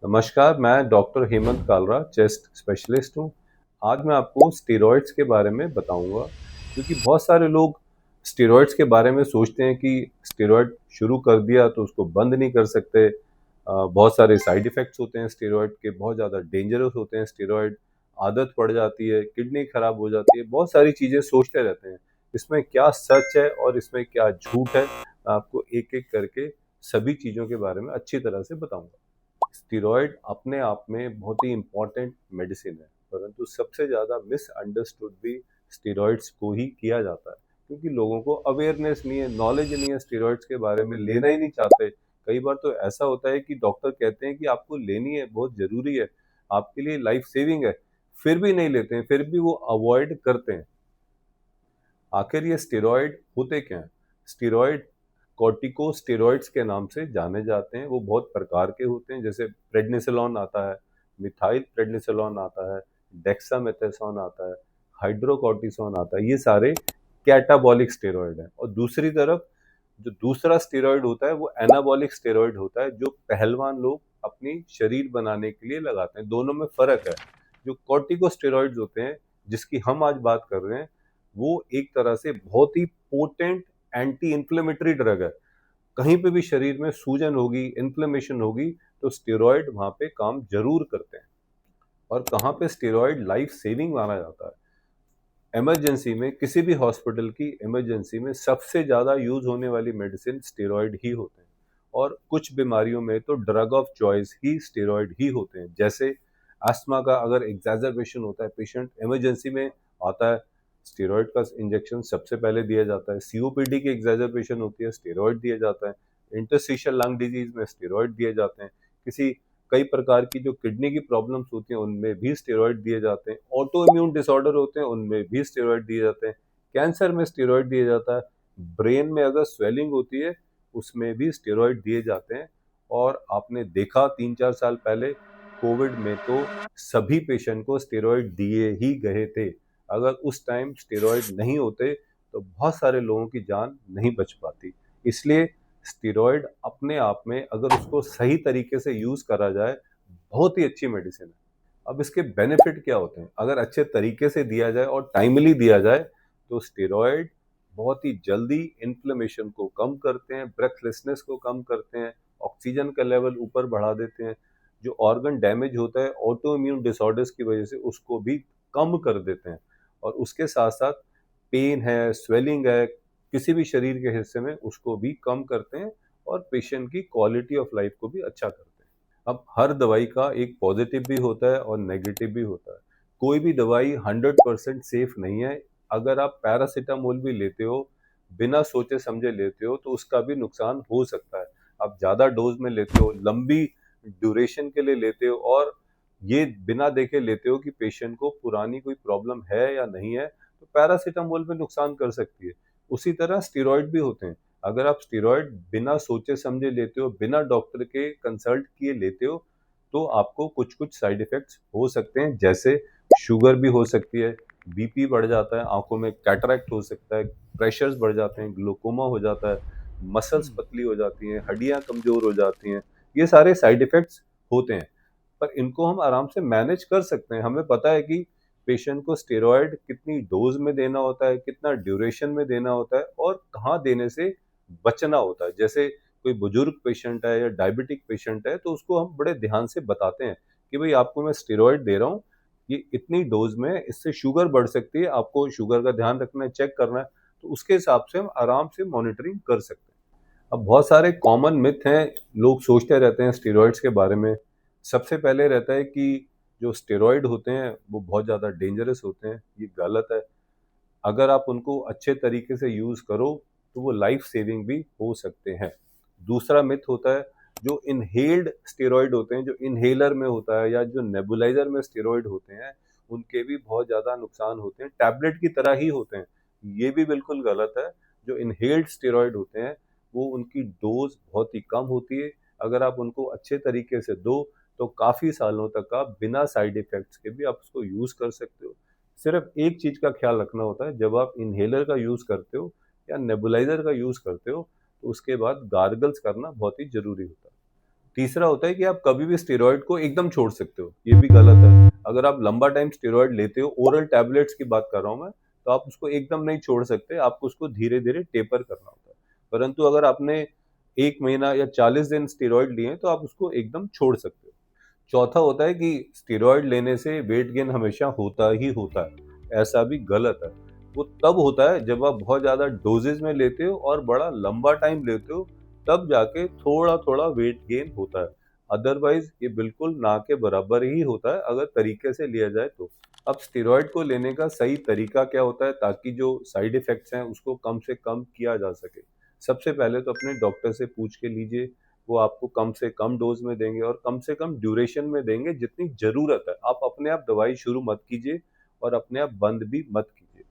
नमस्कार, मैं doctor Hemant Kalra, chest specialist हूँ। आज मैं आपको स्टेरॉइड्स के बारे में बताऊँगा, क्योंकि बहुत सारे लोग स्टेरॉइड्स के बारे में सोचते हैं कि स्टेरॉइड शुरू कर दिया तो उसको बंद नहीं कर सकते। बहुत सारे साइड इफ़ेक्ट्स होते हैं स्टेरॉइड के, बहुत ज़्यादा डेंजरस होते हैं स्टेरॉइड, आदत पड़ जाती है, किडनी खराब हो जाती है, बहुत सारी चीज़ें सोचते रहते हैं। इसमें क्या सच है और इसमें क्या झूठ है, मैं आपको एक-एक करके सभी चीज़ों के बारे में अच्छी तरह से बताऊँगा। स्टीरॉयड अपने आप में बहुत ही इम्पोर्टेंट मेडिसिन है, परंतु सबसे ज़्यादा मिसअंडरस्टूड भी स्टीरॉयड्स को ही किया जाता है, क्योंकि लोगों को अवेयरनेस नहीं है, नॉलेज नहीं है, स्टीरॉयड्स के बारे में लेना ही नहीं चाहते। कई बार तो ऐसा होता है कि डॉक्टर कहते हैं कि आपको लेनी है, बहुत ज़रूरी है, आपके लिए लाइफ सेविंग है, फिर भी नहीं लेते हैं, फिर भी वो अवॉइड करते हैं। आखिर ये स्टेरॉइड होते क्या हैं? स्टेरॉइड कॉर्टिकोस्टेरॉइड्स के नाम से जाने जाते हैं। वो बहुत प्रकार के होते हैं, जैसे प्रेडनिसोलोन आता है, मिथाइल प्रेडनिसोलोन आता है, डेक्सामेथासोन आता है, हाइड्रोकॉर्टिसोन आता है। ये सारे कैटाबॉलिक स्टेरॉइड हैं। और दूसरी तरफ जो दूसरा स्टेरॉइड होता है वो एनाबॉलिक स्टेरॉइड होता है, जो पहलवान लोग अपनी शरीर बनाने के लिए लगाते हैं। दोनों में फ़र्क है। जो कॉर्टिकोस्टेरॉइड्स होते हैं, जिसकी हम आज बात कर रहे हैं, वो एक तरह से बहुत ही पोटेंट एंटी इन्फ्लेमेटरी ड्रग है। कहीं पे भी शरीर में सूजन होगी, इन्फ्लेमेशन होगी, तो स्टेरॉइड वहाँ पे काम ज़रूर करते हैं। और कहाँ पे स्टेरॉइड लाइफ सेविंग माना जाता है? इमरजेंसी में, किसी भी हॉस्पिटल की इमरजेंसी में सबसे ज़्यादा यूज़ होने वाली मेडिसिन स्टेरॉइड ही होते हैं। और कुछ बीमारियों में तो ड्रग ऑफ चॉइस ही स्टेरॉइड ही होते हैं। जैसे अस्थमा का अगर एग्जैजर्बेशन होता है, पेशेंट इमरजेंसी में आता है, स्टेरॉइड का इंजेक्शन सबसे पहले दिया जाता है। सीओपीडी की एग्जैजर्बेशन होती है, स्टेरॉइड दिया जाता है। इंटरस्टिशियल लंग डिजीज में स्टेरॉइड दिए जाते हैं। किसी कई प्रकार की जो किडनी की प्रॉब्लम्स होती हैं, उनमें भी स्टेरॉइड दिए जाते हैं। ऑटो इम्यून डिसऑर्डर होते हैं, उनमें भी स्टेरॉइड दिए जाते हैं। कैंसर में स्टेरॉइड दिया जाता है। ब्रेन में अगर स्वेलिंग होती है, उसमें भी स्टेरॉइड दिए जाते हैं। और आपने देखा 3-4 साल पहले कोविड में तो सभी पेशेंट को स्टेरॉइड दिए ही गए थे। अगर उस टाइम स्टेरॉइड नहीं होते तो बहुत सारे लोगों की जान नहीं बच पाती। इसलिए स्टेरॉइड अपने आप में अगर उसको सही तरीके से यूज़ करा जाए, बहुत ही अच्छी मेडिसिन है। अब इसके बेनिफिट क्या होते हैं? अगर अच्छे तरीके से दिया जाए और टाइमली दिया जाए, तो स्टेरॉइड बहुत ही जल्दी इन्फ्लेमेशन को कम करते हैं, ब्रेथलेसनेस को कम करते हैं, ऑक्सीजन का लेवल ऊपर बढ़ा देते हैं। जो ऑर्गन डैमेज होता है ऑटो इम्यून डिसऑर्डर्स की वजह से, उसको भी कम कर देते हैं। और उसके साथ-साथ पेन है, स्वेलिंग है, किसी भी शरीर के हिस्से में, उसको भी कम करते हैं और पेशेंट की क्वालिटी ऑफ लाइफ को भी अच्छा करते हैं। अब हर दवाई का एक पॉजिटिव भी होता है और नेगेटिव भी होता है। कोई भी दवाई 100% सेफ नहीं है। अगर आप पैरासिटामोल भी लेते हो, बिना सोचे समझे लेते हो, तो उसका भी नुकसान हो सकता है। आप ज़्यादा डोज में लेते हो, लंबी ड्यूरेशन के लिए लेते हो और ये बिना देखे लेते हो कि पेशेंट को पुरानी कोई प्रॉब्लम है या नहीं है, तो पैरासिटामोल भी नुकसान कर सकती है। उसी तरह स्टेरॉइड भी होते हैं। अगर आप स्टेरॉइड बिना सोचे समझे लेते हो, बिना डॉक्टर के कंसल्ट किए लेते हो, तो आपको कुछ-कुछ साइड इफ़ेक्ट्स हो सकते हैं, जैसे शुगर भी हो सकती है, बीपी बढ़ जाता है, आँखों में कैटरैक्ट हो सकता है, प्रेशर्स बढ़ जाते हैं, ग्लूकोमा हो जाता है, मसल्स हुँ। पतली हो जाती हैं, हड्डियाँ कमज़ोर हो जाती हैं। ये सारे साइड इफ़ेक्ट्स होते हैं, पर इनको हम आराम से मैनेज कर सकते हैं। हमें पता है कि पेशेंट को स्टेरॉइड कितनी डोज़ में देना होता है, कितना ड्यूरेशन में देना होता है और कहाँ देने से बचना होता है। जैसे कोई बुजुर्ग पेशेंट है या डायबिटिक पेशेंट है, तो उसको हम बड़े ध्यान से बताते हैं कि भई आपको मैं स्टेरॉइड दे रहा हूँ, ये इतनी डोज़ में, इससे शुगर बढ़ सकती है, आपको शुगर का ध्यान रखना है, चेक करना है। तो उसके हिसाब से हम आराम से मॉनिटरिंग कर सकते हैं। अब बहुत सारे कॉमन मिथ हैं, लोग सोचते रहते हैं स्टेरॉइड्स के बारे में। सबसे पहले रहता है कि जो स्टेरॉइड होते हैं, वो बहुत ज़्यादा डेंजरस होते हैं, ये गलत है। अगर आप उनको अच्छे तरीके से यूज़ करो, तो वो लाइफ सेविंग भी हो सकते हैं। दूसरा मिथ होता है, जो इन्हेल्ड स्टेरॉइड होते हैं, जो इन्हेलर में होता है या जो नेबुलाइज़र में स्टेरॉइड होते हैं, उनके भी बहुत ज़्यादा नुकसान होते हैं, टैबलेट की तरह ही होते हैं। ये भी बिल्कुल गलत है। जो इन्हेल्ड स्टेरॉइड होते हैं, वो उनकी डोज़ बहुत ही कम होती है। अगर आप उनको अच्छे तरीके से दो, तो काफ़ी सालों तक आप बिना साइड इफ़ेक्ट्स के भी आप उसको यूज़ कर सकते हो। सिर्फ एक चीज़ का ख्याल रखना होता है, जब आप इन्हेलर का यूज़ करते हो या नेबुलाइज़र का यूज़ करते हो, तो उसके बाद गार्गल्स करना बहुत ही ज़रूरी होता है। तीसरा होता है कि आप कभी भी स्टेरॉइड को एकदम छोड़ सकते हो, ये भी गलत है। अगर आप लंबा टाइम स्टेरॉइड लेते हो, ओरल टैबलेट्स की बात कर रहा हूँ मैं, तो आप उसको एकदम नहीं छोड़ सकते, आपको उसको धीरे धीरे टेपर करना होता है। परंतु अगर आपने 1 महीना या 40 दिन स्टेरॉइड लिए तो आप उसको एकदम छोड़ सकते हो। चौथा होता है कि स्टेरॉइड लेने से वेट गेन हमेशा होता ही होता है, ऐसा भी गलत है। वो तब होता है जब आप बहुत ज़्यादा डोजेज में लेते हो और बड़ा लंबा टाइम लेते हो, तब जाके थोड़ा थोड़ा वेट गेन होता है। अदरवाइज ये बिल्कुल ना के बराबर ही होता है अगर तरीके से लिया जाए तो। अब स्टेरॉइड को लेने का सही तरीका क्या होता है ताकि जो साइड इफेक्ट्स हैं उसको कम से कम किया जा सके? सबसे पहले तो अपने डॉक्टर से पूछ के लीजिए, वो आपको कम से कम डोज में देंगे और कम से कम ड्यूरेशन में देंगे जितनी ज़रूरत है। आप अपने आप दवाई शुरू मत कीजिए और अपने आप बंद भी मत कीजिए।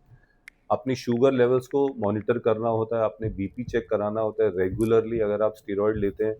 अपनी शुगर लेवल्स को मॉनिटर करना होता है, अपने बीपी चेक कराना होता है रेगुलरली अगर आप स्टेरॉइड लेते हैं।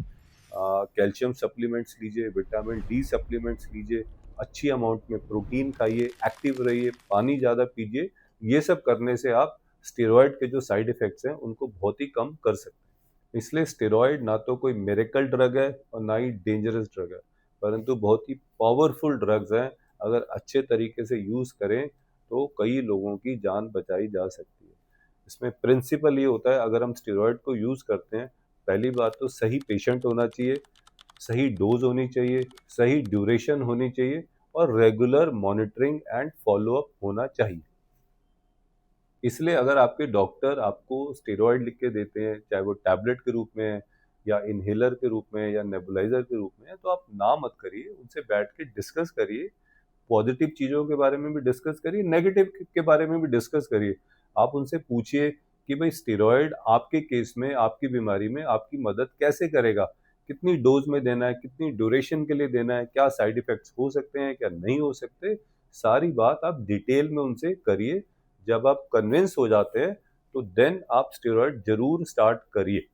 कैल्शियम सप्लीमेंट्स लीजिए, विटामिन डी सप्लीमेंट्स लीजिए, अच्छी अमाउंट में प्रोटीन खाइए, एक्टिव रहिए, पानी ज़्यादा पीजिए। ये सब करने से आप स्टेरॉइड के जो साइड इफ़ेक्ट्स हैं उनको बहुत ही कम कर सकते हैं। इसलिए स्टेरॉइड ना तो कोई मिरेकल ड्रग है और ना ही डेंजरस ड्रग है, परंतु बहुत ही पावरफुल ड्रग्स हैं। अगर अच्छे तरीके से यूज़ करें तो कई लोगों की जान बचाई जा सकती है। इसमें प्रिंसिपल ये होता है, अगर हम स्टेरॉइड को यूज़ करते हैं, पहली बात तो सही पेशेंट होना चाहिए, सही डोज होनी चाहिए, सही ड्यूरेशन होनी चाहिए और रेगुलर मॉनिटरिंग एंड फॉलोअप होना चाहिए। इसलिए अगर आपके डॉक्टर आपको स्टेरॉइड लिख के देते हैं, चाहे वो टैबलेट के रूप में है या इनहेलर के रूप में या नेबुलाइजर के रूप में है, तो आप ना मत करिए, उनसे बैठ के डिस्कस करिए। पॉजिटिव चीज़ों के बारे में भी डिस्कस करिए, नेगेटिव के बारे में भी डिस्कस करिए। आप उनसे पूछिए कि भाई स्टेरॉइड आपके केस में, आपकी बीमारी में आपकी मदद कैसे करेगा? कितनी डोज़ में देना है, कितनी ड्यूरेशन के लिए देना है, क्या साइड इफ़ेक्ट्स हो सकते हैं, क्या नहीं हो सकते? सारी बात आप डिटेल में उनसे करिए। जब आप कन्विंस हो जाते हैं, तो देन आप स्टेरॉइड ज़रूर स्टार्ट करिए।